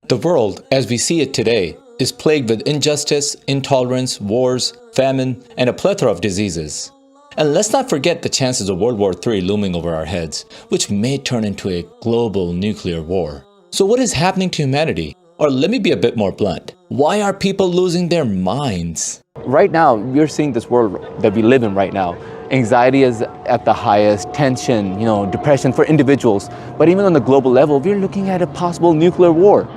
The world, as we see it today, is plagued with injustice, intolerance, wars, famine, and a plethora of diseases. And let's not forget the chances of World War III looming over our heads, which may turn into a global nuclear war. So what is happening to humanity? Or let me be a bit more blunt. Why are people losing their minds? Right now, we're seeing this world that we live in right now. Anxiety is at the highest, tension, depression for individuals. But even on the global level, we're looking at a possible nuclear war.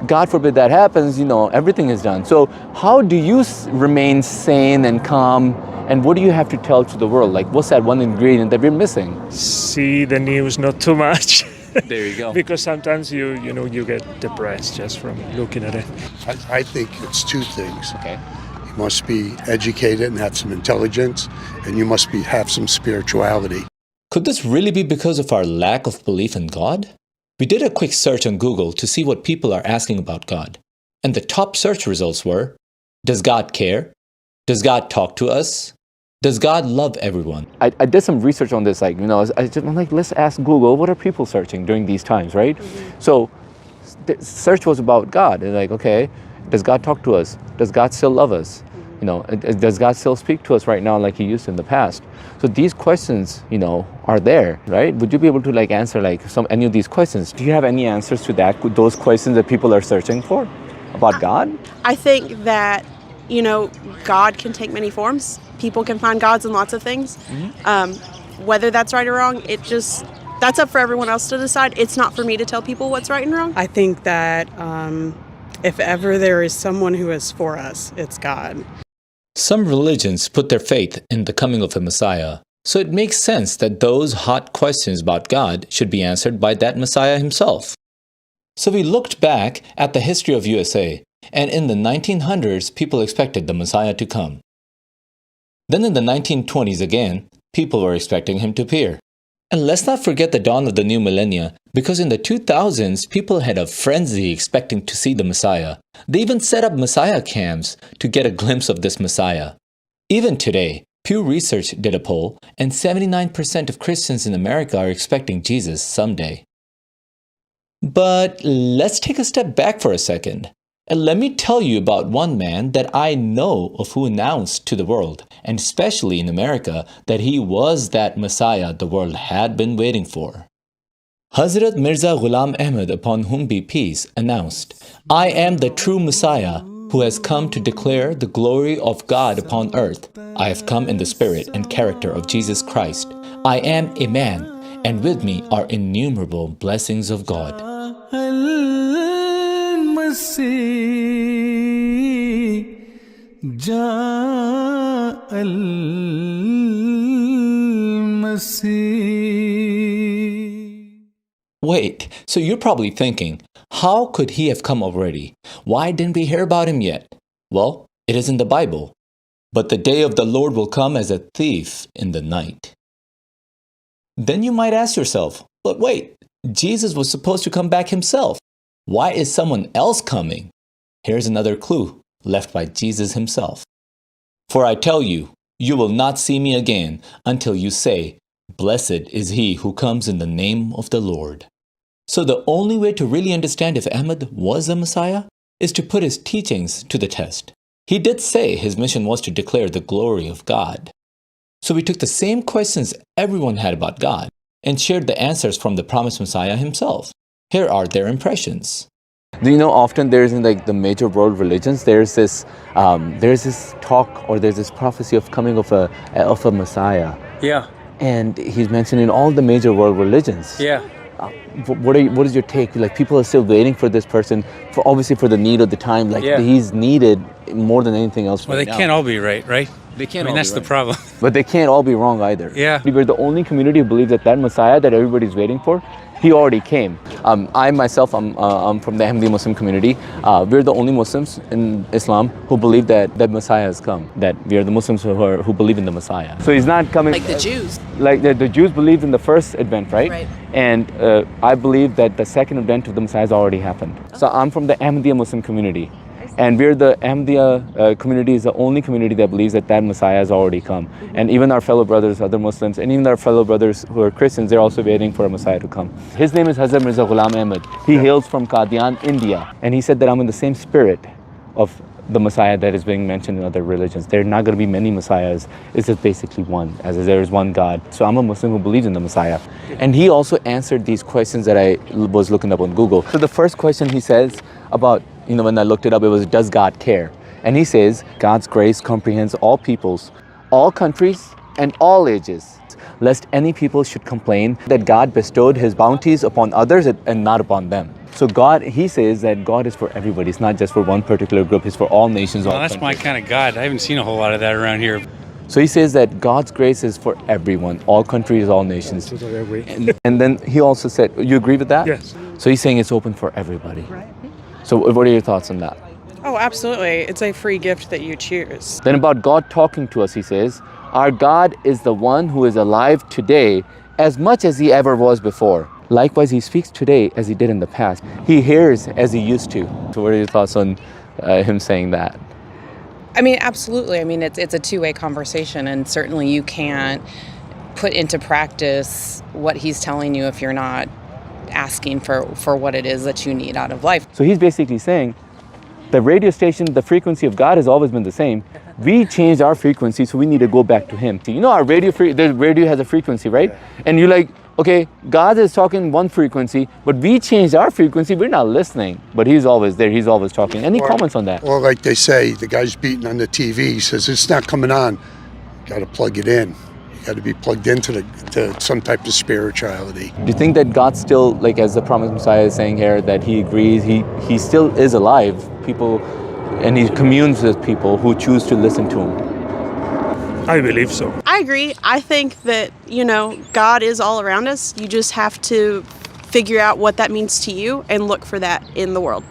God forbid that happens, everything is done. So how do you remain sane and calm? And what do you have to tell to the world? Like, what's that one ingredient that we're missing? See the news not too much. There you go. Because sometimes you get depressed just from looking at it. I think it's two things. Okay. You must be educated and have some intelligence, and you must have some spirituality. Could this really be because of our lack of belief in God? We did a quick search on Google to see what people are asking about God. And the top search results were, does God care? Does God talk to us? Does God love everyone? I did some research on this, I'm like, let's ask Google, what are people searching during these times, right? Mm-hmm. So the search was about God. And like, okay, does God talk to us? Does God still love us? Does God still speak to us right now like he used to in the past? So these questions, are there, right? Would you be able to answer any of these questions? Do you have any answers to those questions that people are searching for about God? I think that, God can take many forms. People can find gods in lots of things. Mm-hmm. Whether that's right or wrong, that's up for everyone else to decide. It's not for me to tell people what's right and wrong. I think that if ever there is someone who is for us, it's God. Some religions put their faith in the coming of a Messiah, so it makes sense that those hot questions about God should be answered by that Messiah himself. So we looked back at the history of USA, and in the 1900s, people expected the Messiah to come. Then in the 1920s again, people were expecting him to appear. And let's not forget the dawn of the new millennia, because in the 2000s, people had a frenzy expecting to see the Messiah. They even set up Messiah cams to get a glimpse of this Messiah. Even today, Pew Research did a poll, and 79% of Christians in America are expecting Jesus someday. But let's take a step back for a second. And let me tell you about one man that I know of who announced to the world, and especially in America, that he was that Messiah the world had been waiting for. Hazrat Mirza Ghulam Ahmad, upon whom be peace, announced, "I am the true Messiah who has come to declare the glory of God upon earth. I have come in the spirit and character of Jesus Christ. I am a man, and with me are innumerable blessings of God." Wait, so you're probably thinking, how could he have come already? Why didn't we hear about him yet? Well, it is in the Bible. But the day of the Lord will come as a thief in the night. Then you might ask yourself, but wait, Jesus was supposed to come back himself. Why is someone else coming? Here's another clue left by Jesus himself. "For I tell you, you will not see me again until you say, 'Blessed is he who comes in the name of the Lord.'" So the only way to really understand if Ahmad was a Messiah is to put his teachings to the test. He did say his mission was to declare the glory of God. So we took the same questions everyone had about God and shared the answers from the promised Messiah himself. Here are their impressions. Do you know, often there's in the major world religions, there's this talk or there's this prophecy of coming of a Messiah. Yeah. And he's mentioned in all the major world religions. Yeah. What is your take? People are still waiting for this person, obviously for the need of the time. He's needed more than anything else. Well, they can't all be right? They can't. That's the problem. But they can't all be wrong either. Yeah. We're the only community who believes that Messiah that everybody's waiting for, he already came. I myself, I'm from the Ahmadi Muslim community. We're the only Muslims in Islam who believe that Messiah has come. That we are the Muslims who believe in the Messiah. So he's not coming. Like the Jews. Like the Jews believed in the first advent, right? Right. And I believe that the second advent of the Messiah has already happened. So I'm from the Ahmadiyya Muslim community. And we're the Ahmadiyya community is the only community that believes that that Messiah has already come. And even our fellow brothers, other Muslims, and even our fellow brothers who are Christians, they're also waiting for a Messiah to come. His name is Hazrat Mirza Ghulam Ahmad. He hails from Qadian, India. And he said that I'm in the same spirit of the Messiah that is being mentioned in other religions. There are not going to be many Messiahs. It's just basically one, as there is one God. So I'm a Muslim who believes in the Messiah. And he also answered these questions that I was looking up on Google. So the first question he says about, when I looked it up, it was, does God care? And he says, God's grace comprehends all peoples, all countries, and all ages, lest any people should complain that God bestowed his bounties upon others and not upon them. So God, he says that God is for everybody. It's not just for one particular group. It's for all nations, all That's my kind of God. I haven't seen a whole lot of that around here. So he says that God's grace is for everyone, all countries, all nations. Totally agree. And then he also said, you agree with that? Yes. So he's saying it's open for everybody. So what are your thoughts on that? Oh, absolutely. It's a free gift that you choose. Then about God talking to us, he says, our God is the one who is alive today as much as he ever was before. Likewise, he speaks today as he did in the past. He hears as he used to. So what are your thoughts on him saying that? I mean, absolutely. I mean, it's a two-way conversation, and certainly you can't put into practice what he's telling you if you're not asking for what it is that you need out of life. So he's basically saying the radio station, the frequency of God has always been the same. We changed our frequency, so we need to go back to him. So, our the radio has a frequency, right? And you're like, okay, God is talking one frequency, but we changed our frequency, we're not listening. But he's always there, he's always talking. Any comments on that? Or like they say, the guy's beating on the TV, he says, it's not coming on. You got to plug it in. You got to be plugged into to some type of spirituality. Do you think that God still, like as the promised Messiah is saying here, that he agrees, he still is alive, people, and he communes with people who choose to listen to him? I believe so. I agree. I think that, God is all around us. You just have to figure out what that means to you and look for that in the world.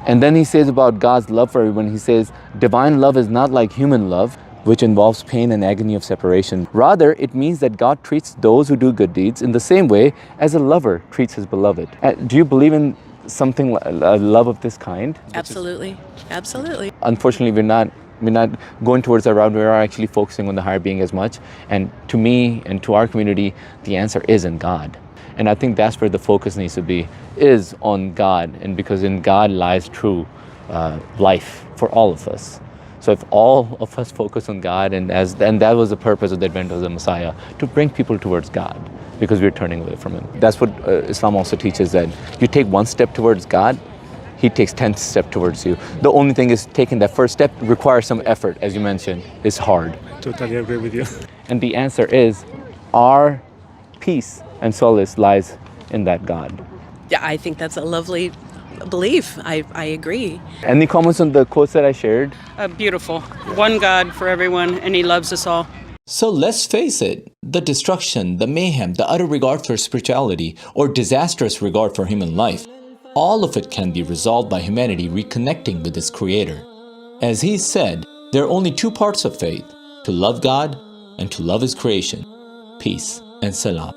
And then he says about God's love for everyone, he says, divine love is not like human love, which involves pain and agony of separation. Rather, it means that God treats those who do good deeds in the same way as a lover treats his beloved. Do you believe in something, a love of this kind? Absolutely. Absolutely. Unfortunately, we're not going towards that route. We're actually focusing on the higher being as much. And to me and to our community, the answer is in God. And I think that's where the focus needs to be, is on God. And because in God lies true life for all of us. So if all of us focus on God, and that was the purpose of the advent of the Messiah, to bring people towards God, because we're turning away from him. That's what Islam also teaches, that you take one step towards God, he takes 10 steps towards you. The only thing is taking that first step requires some effort, as you mentioned. It's hard. Totally agree with you. And the answer is, our peace and solace lies in that God. Yeah, I think that's a lovely belief. I agree. Any comments on the quotes that I shared? Beautiful. One God for everyone, and he loves us all. So let's face it, the destruction, the mayhem, the utter regard for spirituality, or disastrous regard for human life, all of it can be resolved by humanity reconnecting with its Creator. As he said, there are only two parts of faith, to love God and to love his creation. Peace and salam.